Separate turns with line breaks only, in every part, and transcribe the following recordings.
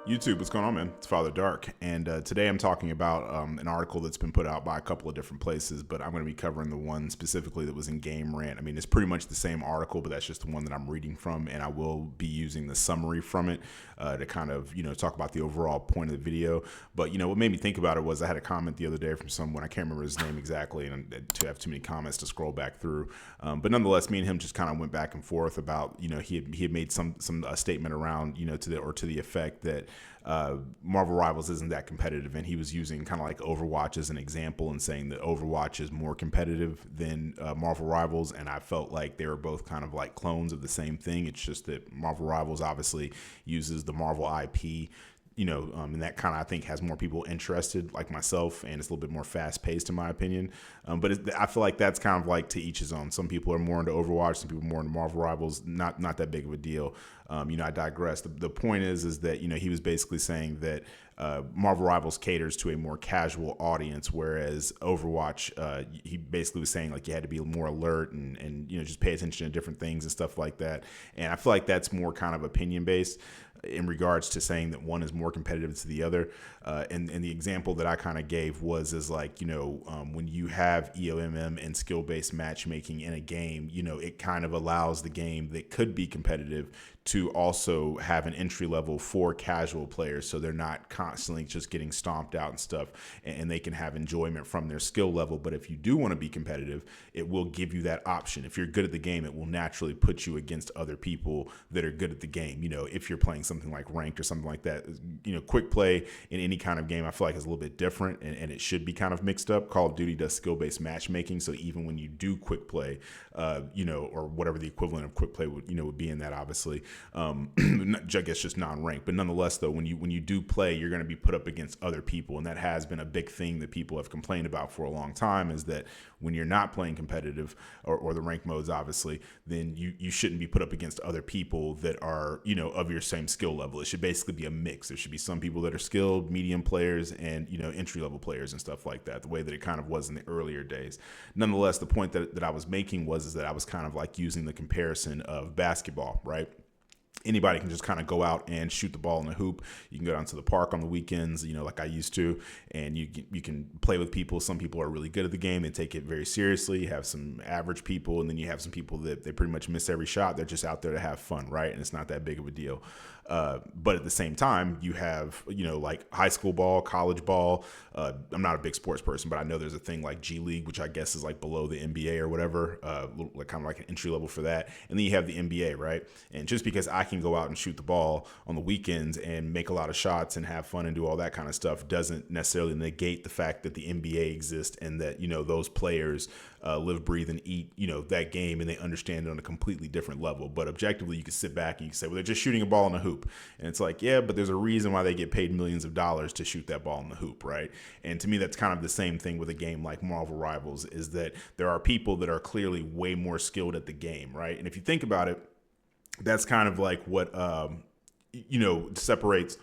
YouTube, what's going on, man? It's Father Dark, and today I'm talking about an article that's been put out by a couple of different places, but I'm going to be covering the one specifically that was in Game Rant. I mean, it's pretty much the same article, but that's just the one that I'm reading from, and I will be using the summary from it to kind of, talk about the overall point of the video. But, what made me think about it was I had a comment the other day from someone, I can't remember his name exactly, and to have too many comments to scroll back through. But nonetheless, me and him just kind of went back and forth about, he had made some statement around, to the effect that Marvel Rivals isn't that competitive, and he was using kind of like Overwatch as an example and saying that Overwatch is more competitive than Marvel Rivals, and I felt like they were both kind of like clones of the same thing. It's just that Marvel Rivals obviously uses the Marvel IP, and that kind of, I think, has more people interested, like myself, and it's a little bit more fast paced, in my opinion. But I feel like that's kind of like to each his own. Some people are more into Overwatch, some people are more into Marvel Rivals. Not that big of a deal. I digress. The point is that he was basically saying that Marvel Rivals caters to a more casual audience, whereas Overwatch, he basically was saying like you had to be more alert and just pay attention to different things and stuff like that. And I feel like that's more kind of opinion based in regards to saying that one is more competitive to the other. And the example that I kind of gave was when you have EOMM and skill-based matchmaking in a game, it kind of allows the game that could be competitive to also have an entry level for casual players, so they're not constantly just getting stomped out and stuff, and they can have enjoyment from their skill level. But if you do want to be competitive, it will give you that option. If you're good at the game, it will naturally put you against other people that are good at the game. If you're playing something like ranked or something like that, quick play in any kind of game I feel like is a little bit different, and it should be kind of mixed up. Call of Duty does skill-based matchmaking, so even when you do quick play, or whatever the equivalent of quick play would be in that, obviously, I guess just non-ranked, but nonetheless, though, when you do play, you're going to be put up against other people, and that has been a big thing that people have complained about for a long time, is that when you're not playing competitive or the ranked modes, obviously, then you shouldn't be put up against other people that are of your same skill level. It should basically be a mix. There should be some people that are skilled, medium players, and entry level players and stuff like that, the way that it kind of was in the earlier days. Nonetheless, the point that I was making was that I was kind of like using the comparison of basketball, right? Anybody can just kind of go out and shoot the ball in the hoop. You can go down to the park on the weekends, like I used to, and you can play with people. Some people are really good at the game. They take it very seriously. You have some average people, and then you have some people that they pretty much miss every shot. They're just out there to have fun, right? And it's not that big of a deal. But at the same time, you have, like high school ball, college ball. I'm not a big sports person, but I know there's a thing like G League, which I guess is like below the NBA or whatever, like kind of like an entry level for that. And then you have the NBA, right? And just because I can go out and shoot the ball on the weekends and make a lot of shots and have fun and do all that kind of stuff doesn't necessarily negate the fact that the NBA exists and that, those players live, breathe, and eat, that game, and they understand it on a completely different level. But objectively, you can sit back and you can say, well, they're just shooting a ball in a hoop. And it's like, yeah, but there's a reason why they get paid millions of dollars to shoot that ball in the hoop, right? And to me, that's kind of the same thing with a game like Marvel Rivals, is that there are people that are clearly way more skilled at the game, right? And if you think about it, that's kind of like what, separates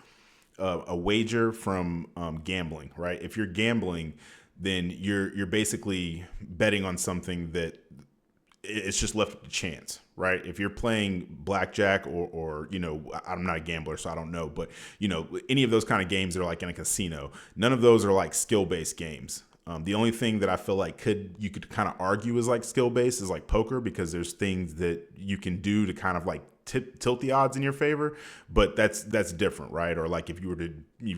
a wager from gambling, right? If you're gambling, then you're basically betting on something that it's just left to chance, right? If you're playing blackjack or I'm not a gambler, so I don't know, but any of those kind of games that are like in a casino, none of those are like skill-based games. The only thing that I feel like you could kind of argue is like skill-based is like poker, because there's things that you can do to kind of like tilt the odds in your favor, but that's different, right? Or like if you're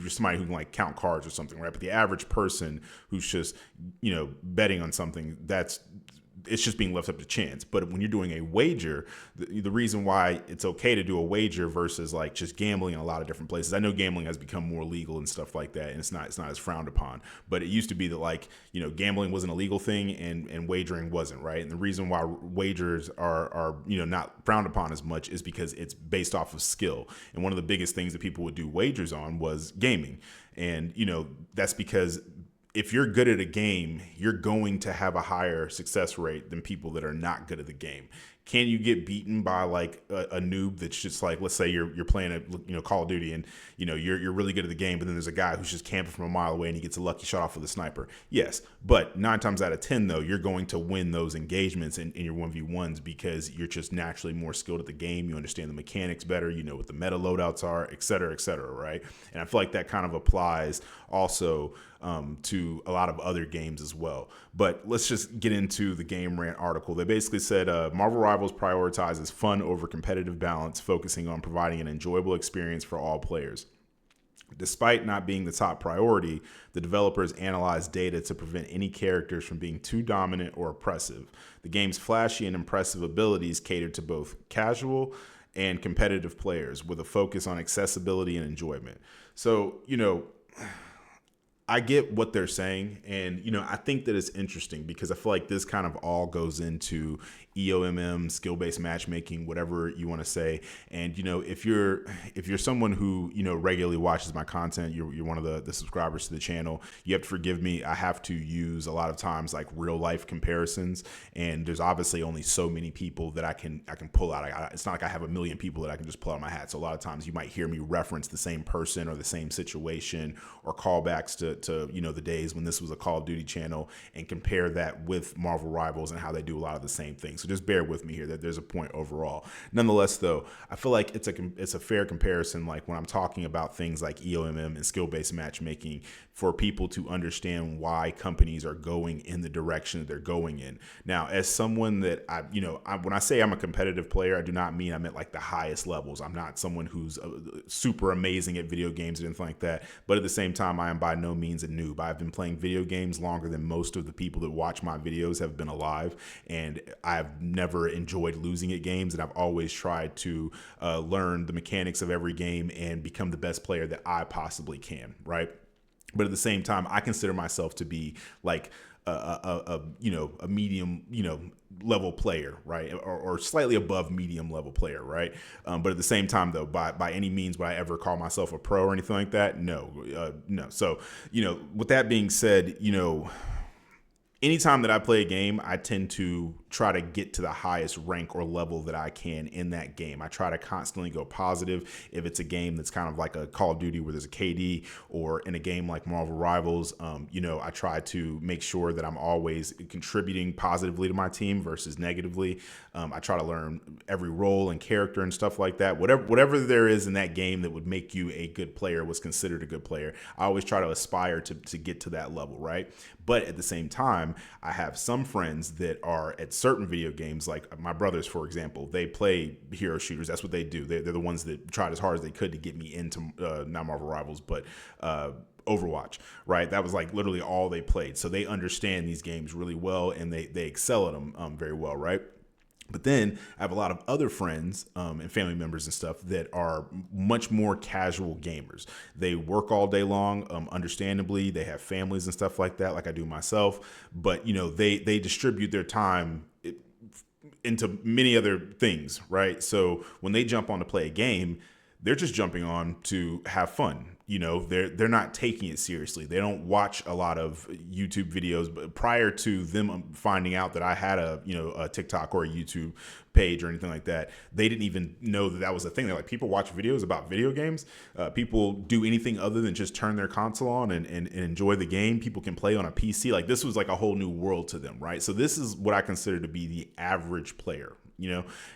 somebody who can like count cards or something, right? But the average person who's just betting on something, it's just being left up to chance. But when you're doing a wager, the reason why it's okay to do a wager versus like just gambling in a lot of different places. I know gambling has become more legal and stuff like that, and it's not as frowned upon. But it used to be that like gambling was an illegal thing and wagering wasn't, right? And the reason why wagers are not frowned upon as much is because it's based off of skill. And one of the biggest things that people would do wagers on was gaming, and that's because if you're good at a game, you're going to have a higher success rate than people that are not good at the game. Can you get beaten by like a noob that's just like, let's say you're playing a Call of Duty, and you're really good at the game, but then there's a guy who's just camping from a mile away and he gets a lucky shot off with a sniper. Yes, but 9 times out of 10 though, you're going to win those engagements in your 1v1s because you're just naturally more skilled at the game. You understand the mechanics better. You know what the meta loadouts are, et cetera, right? And I feel like that kind of applies also to a lot of other games as well. But let's just get into the Game Rant article. They basically said Marvel Rivals prioritizes fun over competitive balance, focusing on providing an enjoyable experience for all players. Despite not being the top priority, the developers analyzed data to prevent any characters from being too dominant or oppressive. The game's flashy and impressive abilities cater to both casual and competitive players with a focus on accessibility and enjoyment. So, I get what they're saying, and I think that it's interesting because I feel like this kind of all goes into EOMM, skill-based matchmaking, whatever you want to say. And if you're someone who regularly watches my content, you're one of the subscribers to the channel, you have to forgive me. I have to use a lot of times like real life comparisons, and there's obviously only so many people that I can pull out. It's not like I have a million people that I can just pull out of my hat. So a lot of times you might hear me reference the same person or the same situation or callbacks to the days when this was a Call of Duty channel, and compare that with Marvel Rivals and how they do a lot of the same things. So just bear with me here that there's a point overall. Nonetheless, though, I feel like it's a fair comparison. Like when I'm talking about things like EOMM and skill-based matchmaking, for people to understand why companies are going in the direction that they're going in. Now, as someone that when I say I'm a competitive player, I do not mean I'm at like the highest levels. I'm not someone who's super amazing at video games or anything like that. But at the same time, I am by no means a noob. I've been playing video games longer than most of the people that watch my videos have been alive, and I've never enjoyed losing at games, and I've always tried to learn the mechanics of every game and become the best player that I possibly can, right? But at the same time, I consider myself to be like a medium, level player, right? Or slightly above medium level player, right? But at the same time, though, by any means would I ever call myself a pro or anything like that? No. So, with that being said, anytime that I play a game, I tend to try to get to the highest rank or level that I can in that game. I try to constantly go positive. If it's a game that's kind of like a Call of Duty where there's a KD, or in a game like Marvel Rivals, I try to make sure that I'm always contributing positively to my team versus negatively. I try to learn every role and character and stuff like that. Whatever there is in that game that would make you a good player, was considered a good player. I always try to aspire to get to that level, right? But at the same time, I have some friends that are at certain video games, like my brothers, for example. They play hero shooters. That's what they do. They're the ones that tried as hard as they could to get me into not Marvel Rivals, but Overwatch, right? That was like literally all they played. So they understand these games really well, and they excel at them very well, right? But then I have a lot of other friends and family members and stuff that are much more casual gamers. They work all day long, understandably. They have families and stuff like that, like I do myself. But, they distribute their time into many other things, right? So when they jump on to play a game, they're just jumping on to have fun. They're not taking it seriously. They don't watch a lot of YouTube videos. But prior to them finding out that I had a TikTok or a YouTube page or anything like that, they didn't even know that was a thing. They're like, people watch videos about video games. People do anything other than just turn their console on and enjoy the game. People can play on a PC. Like, this was like a whole new world to them, right? So this is what I consider to be the average player.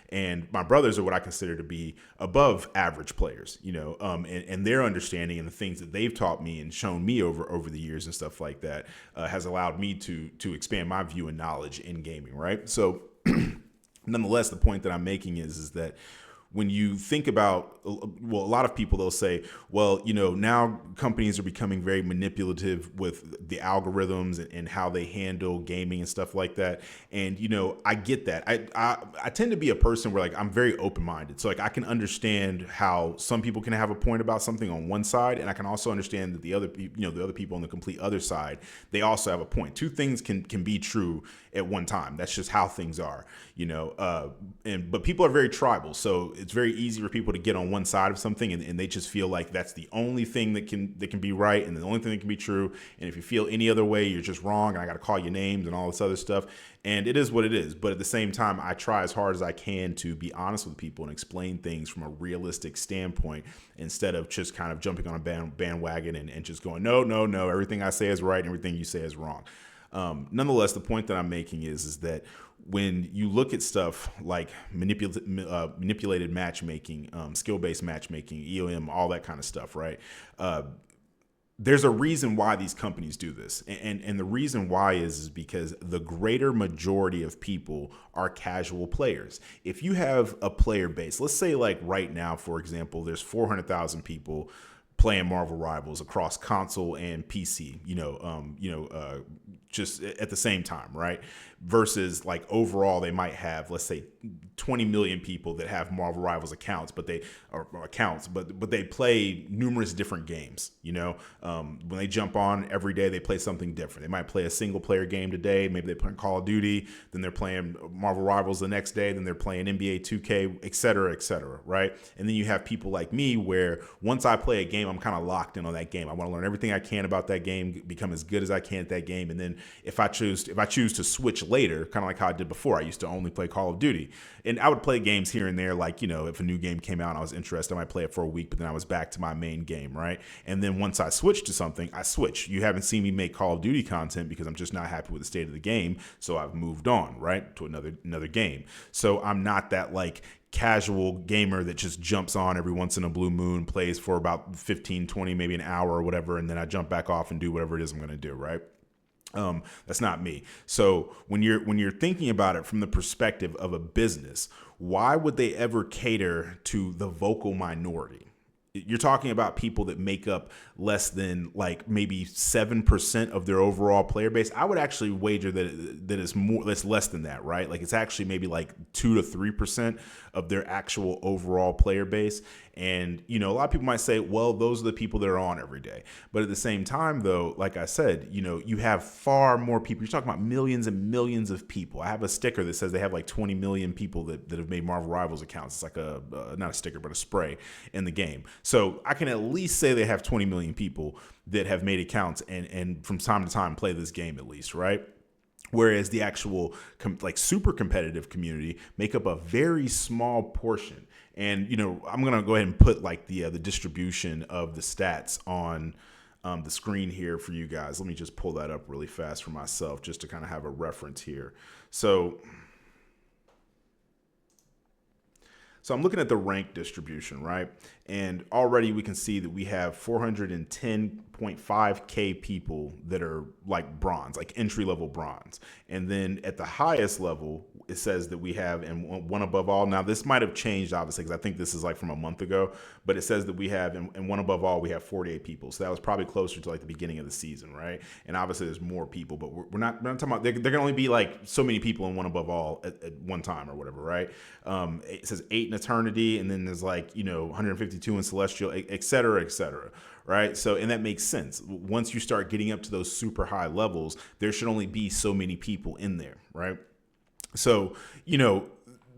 And my brothers are what I consider to be above average players, and their understanding and the things that they've taught me and shown me over the years and stuff like that has allowed me to expand my view and knowledge in gaming, right? So nonetheless, the point that I'm making is that when you think about, well, a lot of people, they'll say, well, now companies are becoming very manipulative with the algorithms and how they handle gaming and stuff like that. And, I get that. I tend to be a person where, like, I'm very open-minded. So, like, I can understand how some people can have a point about something on one side, and I can also understand that the other people on the complete other side, they also have a point. Two things can be true at one time. That's just how things are, but people are very tribal. So it's very easy for people to get on one side of something and they just feel like that's the only thing that can be right and the only thing that can be true. And if you feel any other way, you're just wrong. And I got to call you names and all this other stuff. And it is what it is. But at the same time, I try as hard as I can to be honest with people and explain things from a realistic standpoint instead of just kind of jumping on a bandwagon and just going, no, everything I say is right and everything you say is wrong. Nonetheless, the point that I'm making is that when you look at stuff like manipulated matchmaking, skill-based matchmaking, EOMM, all that kind of stuff, right? There's a reason why these companies do this. And the reason why is because the greater majority of people are casual players. If you have a player base, let's say like right now, for example, there's 400,000 people playing Marvel Rivals across console and PC, just at the same time, right? Versus like overall, they might have, let's say, 20 million people that have Marvel Rivals accounts, but they play numerous different games. When they jump on every day, they play something different. They might play a single player game today. Maybe they play Call of Duty, then they're playing Marvel Rivals the next day, then they're playing NBA 2K, et cetera, right? And then you have people like me where once I play a game, I'm kind of locked in on that game. I want to learn everything I can about that game, become as good as I can at that game, and then if I choose to switch later, kind of like how I did before, I used to only play Call of Duty, and I would play games here and there, like, if a new game came out and I was interested, I might play it for a week, but then I was back to my main game, right? And then once I switched to something, I switch. You haven't seen me make Call of Duty content because I'm just not happy with the state of the game, so I've moved on, right, to another game. So I'm not that like casual gamer that just jumps on every once in a blue moon, plays for about 15, 20, maybe an hour or whatever, and then I jump back off and do whatever it is I'm going to do, right? That's not me. So when you're thinking about it from the perspective of a business, why would they ever cater to the vocal minority? You're talking about people that make up less than like maybe 7% of their overall player base. I would actually wager that's less than that, right? Like it's actually maybe like 2 to 3% of their actual overall player base. And, a lot of people might say, well, those are the people that are on every day. But at the same time, though, like I said, you have far more people. You're talking about millions and millions of people. I have a sticker that says they have like 20 million people that have made Marvel Rivals accounts. It's like not a sticker, but a spray in the game. So I can at least say they have 20 million people that have made accounts and from time to time play this game at least, right? Whereas the actual super competitive community make up a very small portion. And, I'm going to go ahead and put like the distribution of the stats on the screen here for you guys. Let me just pull that up really fast for myself just to kind of have a reference here. So I'm looking at the rank distribution, right? And already we can see that we have 410.5K people that are like bronze, like entry level bronze. And then at the highest level, it says that we have, and one above all, now this might have changed obviously because I think this is like from a month ago, but it says that we have, and one above all, we have 48 people. So that was probably closer to like the beginning of the season, right? And obviously there's more people, but we're not talking about, there can only be like so many people in one above all at one time or whatever, right? It says 8 in eternity, and then there's like, 152 in celestial, et cetera, right? So, and that makes sense. Once you start getting up to those super high levels, there should only be so many people in there, right? So,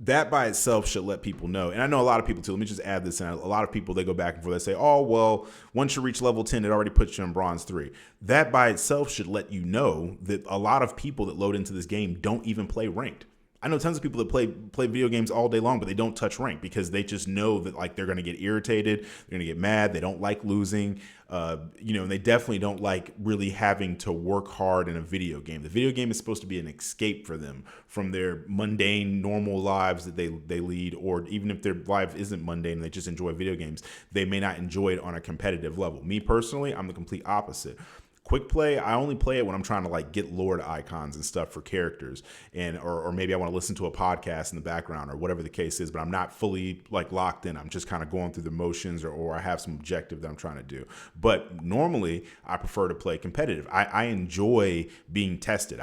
that by itself should let people know. And I know a lot of people too, let me just add this in. A lot of people, they go back and forth. They say, oh, well, once you reach level 10, it already puts you in bronze 3. That by itself should let you know that a lot of people that load into this game don't even play ranked. I know tons of people that play video games all day long, but they don't touch rank because they just know that like they're going to get irritated, they're going to get mad, they don't like losing, and they definitely don't like really having to work hard in a video game. The video game is supposed to be an escape for them from their mundane, normal lives that they lead, or even if their life isn't mundane and they just enjoy video games, they may not enjoy it on a competitive level. Me personally, I'm the complete opposite. Quick play, I only play it when I'm trying to like get Lord icons and stuff for characters, and or maybe I want to listen to a podcast in the background or whatever the case is, but I'm not fully like locked in. I'm just kind of going through the motions, or I have some objective that I'm trying to do. But normally I prefer to play competitive. I enjoy being tested.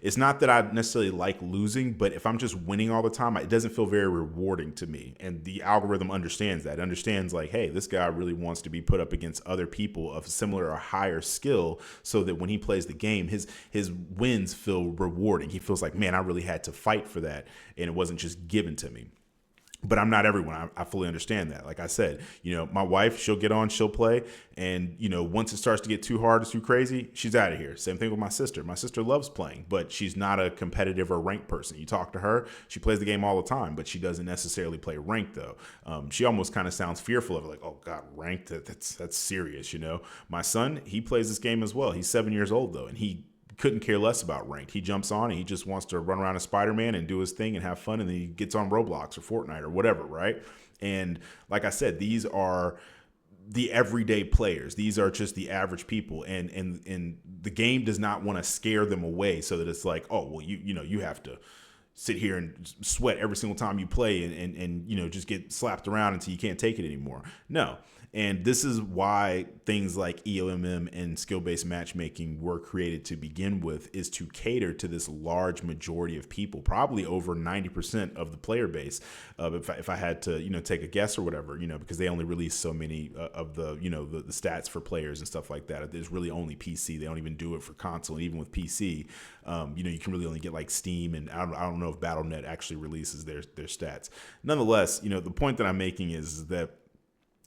It's not that I necessarily like losing, but if I'm just winning all the time, it doesn't feel very rewarding to me. And the algorithm understands that. It understands like, hey, this guy really wants to be put up against other people of similar or higher skill so that when he plays the game, his wins feel rewarding. He feels like, man, I really had to fight for that, and it wasn't just given to me. But I'm not everyone. I fully understand that. Like I said, my wife, she'll get on, she'll play. And, once it starts to get too hard or too crazy, she's out of here. Same thing with my sister. My sister loves playing, but she's not a competitive or ranked person. You talk to her, she plays the game all the time, but she doesn't necessarily play ranked, though. She almost kind of sounds fearful of it, like, oh, God, ranked? That's serious, My son, he plays this game as well. He's 7 years old, though, and he couldn't care less about ranked. He jumps on and he just wants to run around as Spider-Man and do his thing and have fun, and then he gets on Roblox or Fortnite or whatever, right? And like I said, these are the everyday players. These are just the average people, and the game does not want to scare them away so that it's like, oh, well, you have to sit here and sweat every single time you play and just get slapped around until you can't take it anymore. No. And this is why things like EOMM and skill-based matchmaking were created to begin with, is to cater to this large majority of people, probably over 90% of the player base. If I had to, take a guess or whatever, because they only release so many of the stats for players and stuff like that. There's really only PC. They don't even do it for console. And even with PC, you can really only get like Steam, and I don't know if Battle.net actually releases their stats. Nonetheless, the point that I'm making is that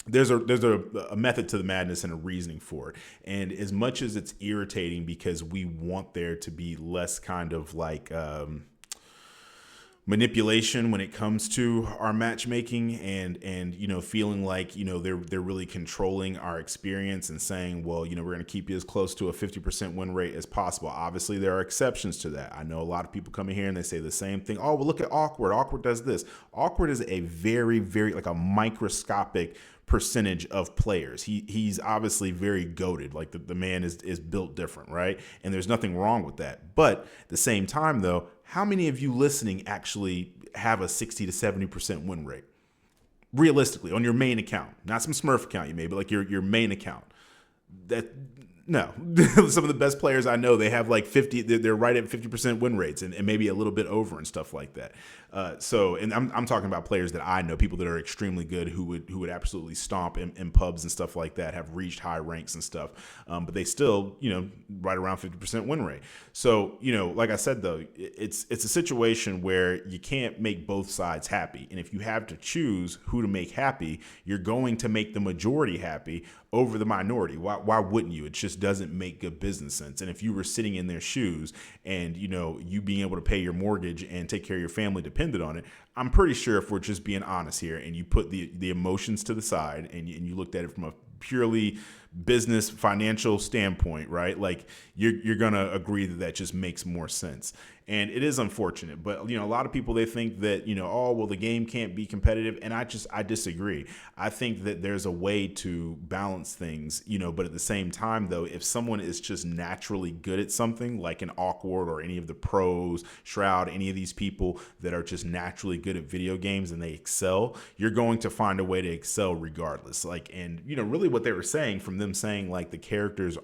there's a method to the madness and a reasoning for it. And as much as it's irritating because we want there to be less kind of like manipulation when it comes to our matchmaking and feeling like they're really controlling our experience and saying, well, we're going to keep you as close to a 50% win rate as possible. Obviously there are exceptions to that. I know a lot of people come in here and they say the same thing. Oh, well, look at Awkward does this. Awkward is a very, very like a microscopic percentage of players. He's obviously very goated. Like the man is built different, right? And there's nothing wrong with that. But at the same time, though, how many of you listening actually have a 60 to 70% win rate? Realistically, on your main account, not some Smurf account you made, but like your main account. No. Some of the best players I know, they have like 50, they're right at 50% win rates and maybe a little bit over and stuff like that. And I'm talking about players that I know, people that are extremely good who would absolutely stomp in pubs and stuff like that, have reached high ranks and stuff. But they still, right around 50% win rate. So, like I said, though, it's a situation where you can't make both sides happy. And if you have to choose who to make happy, you're going to make the majority happy over the minority. Why wouldn't you? It just doesn't make good business sense. And if you were sitting in their shoes and, you being able to pay your mortgage and take care of your family depended on it, I'm pretty sure if we're just being honest here and you put the emotions to the side and you looked at it from a purely business financial standpoint, right? Like you're going to agree that just makes more sense. And it is unfortunate, but a lot of people, they think that, oh, well, the game can't be competitive. And I disagree. I think that there's a way to balance things, but at the same time, though, if someone is just naturally good at something like an Awkward or any of the pros, Shroud, any of these people that are just naturally good at video games and they excel, you're going to find a way to excel regardless. Like, and, really what they were saying, from them saying like the characters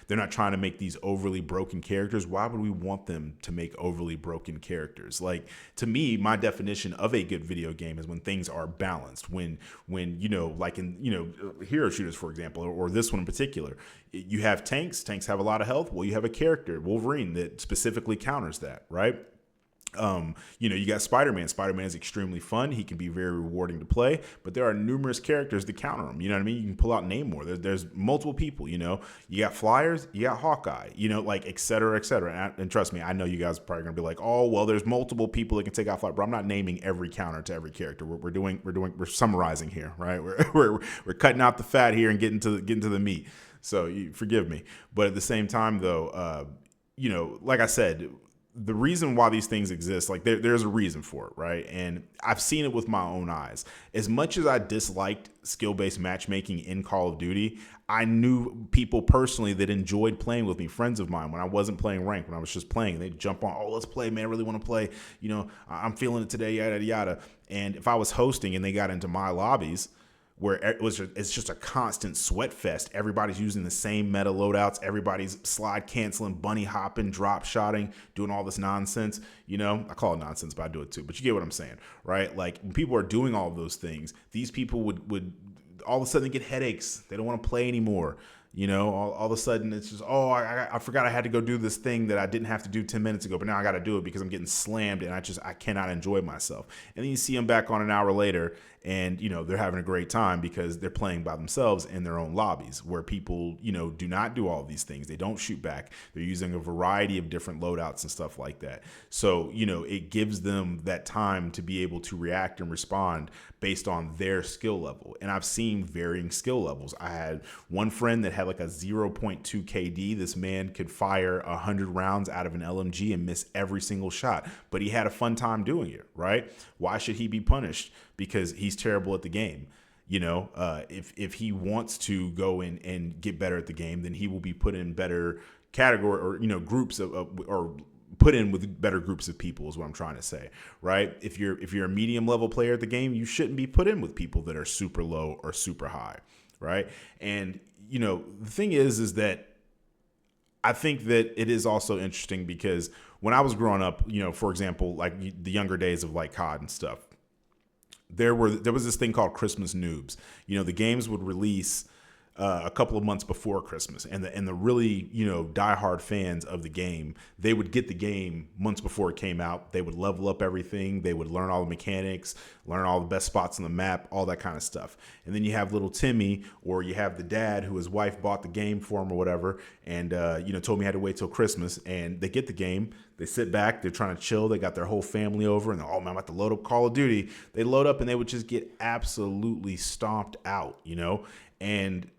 they're not trying to make these overly broken characters. Why would we want them to make overly broken characters? Like, to me, my definition of a good video game is when things are balanced, when like in hero shooters, for example, or this one in particular, you have tanks have a lot of health. Well, you have a character, Wolverine, that specifically counters that, right? You got Spider-Man. Spider-Man is extremely fun. He can be very rewarding to play, but there are numerous characters to counter him. You know what I mean? You can pull out Namor. There's multiple people, you got Flyers, you got Hawkeye, like et cetera, et cetera. And trust me, I know you guys are probably going to be like, oh, well, there's multiple people that can take out Flyers, but I'm not naming every counter to every character. We're summarizing here, right? We're cutting out the fat here and getting to the meat. So forgive me. But at the same time, though, like I said, the reason why these things exist, like there's a reason for it, right? And I've seen it with my own eyes. As much as I disliked skill-based matchmaking in Call of Duty, I knew people personally that enjoyed playing with me, friends of mine, when I wasn't playing ranked, when I was just playing. They'd jump on, oh, let's play, man, I really want to play. I'm feeling it today, yada, yada. And if I was hosting and they got into my lobbies, where it's just a constant sweat fest. Everybody's using the same meta loadouts. Everybody's slide canceling, bunny hopping, drop shotting, doing all this nonsense. I call it nonsense, but I do it too. But you get what I'm saying, right? Like when people are doing all of those things, these people would all of a sudden get headaches. They don't want to play anymore. All of a sudden it's just, I forgot I had to go do this thing that I didn't have to do 10 minutes ago, but now I got to do it because I'm getting slammed and I cannot enjoy myself. And then you see them back on an hour later and, they're having a great time because they're playing by themselves in their own lobbies where people, do not do all these things. They don't shoot back. They're using a variety of different loadouts and stuff like that. So, it gives them that time to be able to react and respond based on their skill level. And I've seen varying skill levels. I had one friend that had like a 0.2 KD. This man could fire 100 rounds out of an LMG and miss every single shot, but he had a fun time doing it, right? Why should he be punished? Because he's terrible at the game. If he wants to go in and get better at the game, then he will be put in better category or, groups or put in with better groups of people is what I'm trying to say, right? If you're a medium level player at the game, you shouldn't be put in with people that are super low or super high, right? And, the thing is that I think that it is also interesting because when I was growing up, for example, like the younger days of like COD and stuff, there was this thing called Christmas noobs. The games would release a couple of months before Christmas, and the really diehard fans of the game, they would get the game months before it came out. They would level up everything. They would learn all the mechanics, learn all the best spots on the map, all that kind of stuff. And then you have little Timmy, or you have the dad who his wife bought the game for him or whatever, and told me I had to wait till Christmas. And they get the game. They sit back, they're trying to chill. They got their whole family over and man, I'm about to load up Call of Duty. They load up and they would just get absolutely stomped out, and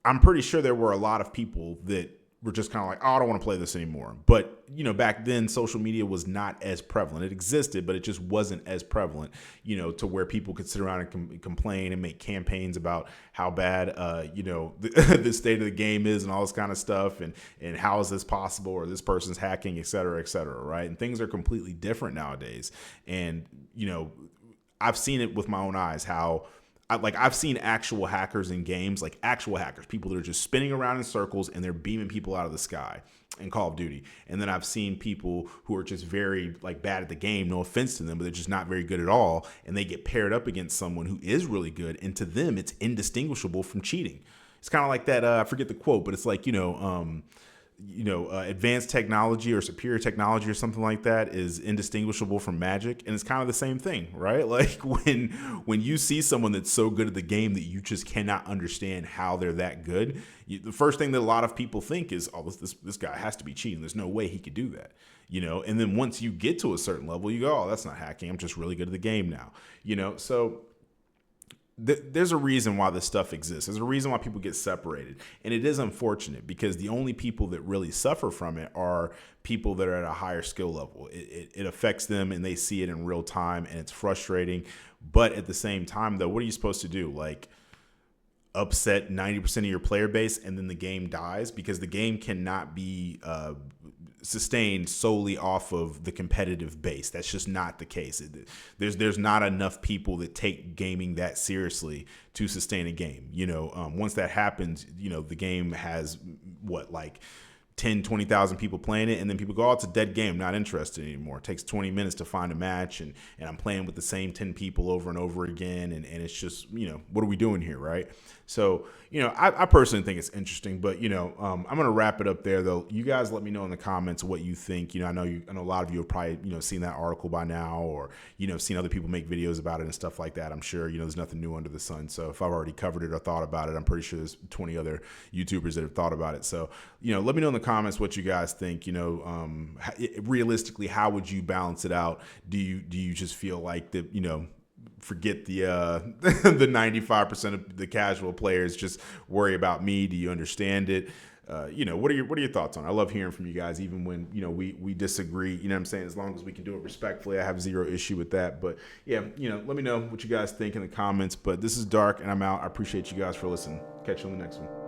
I'm pretty sure there were a lot of people that were just kind of like, I don't want to play this anymore. But, back then social media was not as prevalent. It existed, but it just wasn't as prevalent, to where people could sit around and complain and make campaigns about how bad, the state of the game is and all this kind of stuff. And how is this possible, or this person's hacking, et cetera, right? And things are completely different nowadays. And, I've seen it with my own eyes how I've seen actual hackers in games, like actual hackers, people that are just spinning around in circles and they're beaming people out of the sky in Call of Duty. And then I've seen people who are just very bad at the game, no offense to them, but they're just not very good at all. And they get paired up against someone who is really good. And to them, it's indistinguishable from cheating. It's kind of like that. I forget the quote, but it's like, advanced technology or superior technology or something like that is indistinguishable from magic. And it's kind of the same thing, right? Like when you see someone that's so good at the game that you just cannot understand how they're that good, the first thing that a lot of people think is, this guy has to be cheating. There's no way he could do that, and then once you get to a certain level, you go, that's not hacking. I'm just really good at the game now, so there's a reason why this stuff exists. There's a reason why people get separated. And it is unfortunate because the only people that really suffer from it are people that are at a higher skill level. It affects them and they see it in real time and it's frustrating. But at the same time, though, what are you supposed to do? Like upset 90% of your player base and then the game dies? Because the game cannot be sustained solely off of the competitive base. That's just not the case. There's not enough people that take gaming that seriously to sustain a game. Once that happens, the game has 10, 20,000 people playing it, and then people go, it's a dead game, not interested anymore. It takes 20 minutes to find a match, and I'm playing with the same 10 people over and over again, and it's just, what are we doing here, right? So, I personally think it's interesting, but, I'm going to wrap it up there, though. You guys let me know in the comments what you think. I know a lot of you have probably, seen that article by now, or, seen other people make videos about it and stuff like that. I'm sure, there's nothing new under the sun. So if I've already covered it or thought about it, I'm pretty sure there's 20 other YouTubers that have thought about it. So, let me know in the comments what you guys think. Realistically, how would you balance it out? Do you just feel like that, forget the the 95% of the casual players, just worry about me? Do you understand it? What are your thoughts on it? I love hearing from you guys, even when, we disagree, what I'm saying? As long as we can do it respectfully, I have zero issue with that. But yeah, let me know what you guys think in the comments. But this is Dark and I'm out. I appreciate you guys for listening. Catch you on the next one.